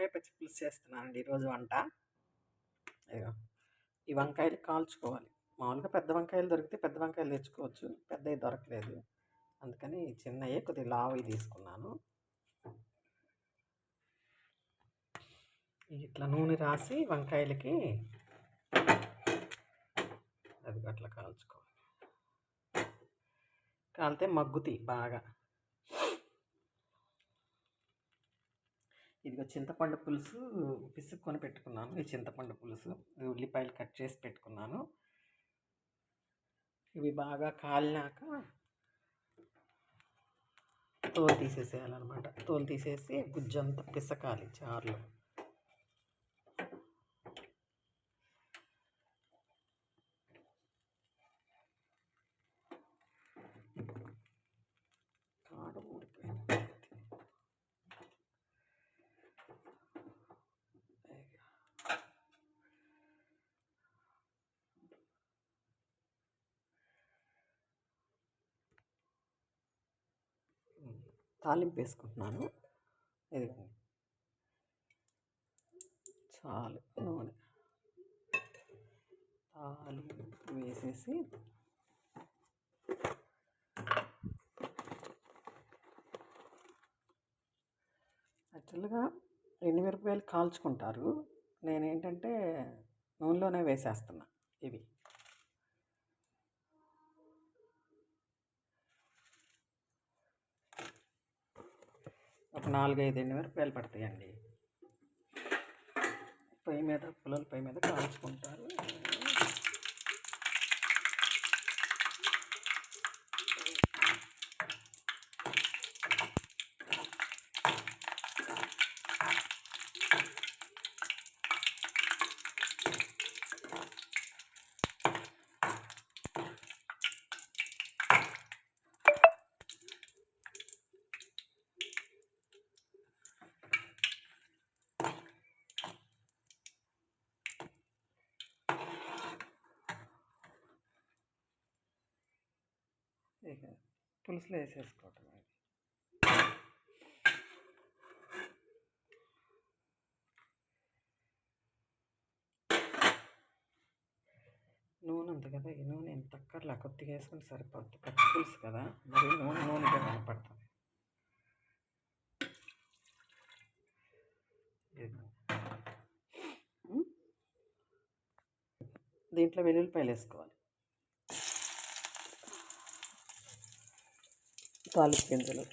వంకాయ పచ్చి పులుసు చేస్తున్నానండి ఈరోజు వంట. ఇదిగో ఈ వంకాయలు కాల్చుకోవాలి. మామూలుగా పెద్ద వంకాయలు దొరికితే పెద్ద వంకాయలు తెచ్చుకోవచ్చు. పెద్దవి దొరకలేదు, అందుకని చిన్నవి కొద్దిగా లావువి తీసుకున్నాను. ఇట్లా నూనె రాసి వంకాయలకి అది అట్లా కాల్చుకోవాలి. కాలితే మగ్గుతాయి బాగా. ఇదిగో చింతపండు పులుసు పిసుక్కొని పెట్టుకున్నాను. ఈ చింతపండు పులుసు ఉల్లిపాయలు కట్ చేసి పెట్టుకున్నాను. ఇవి బాగా కాలినాక తోలు తీసేసేయాలన్నమాట. తోలు తీసేసి గుజ్జంతా పిసకాలి చారులో. కారం ఊడిపోయింది. తాలింపు వేసుకుంటున్నాను. ఇది చాలు నూనె తాలింపు వేసేసి యాక్చువల్గా ఎండుమిరపకాయలు కాల్చుకుంటారు. నేనేంటంటే నూనెలోనే వేసేస్తున్నా. ఇవి ఒక 4-5 ఎండుమిరపకాయలు పడతాయండి. పొయ్యి మీద పుల్లల పొయ్యి మీద కాల్చుకుంటారు. ఇక పులుసులో వేసేసుకోవటం. నూనె ఉంది కదా, ఈ నూనె ఎంత అక్కర్లా, కొద్దిగా వేసుకుని సరిపోద్ది. పచ్చి పులుసు కదా, మరి నూనెగా కనపడుతుంది. దీంట్లో వెల్లుల్లిపాయలు వేసుకోవాలి, తాలింపు గింజలు,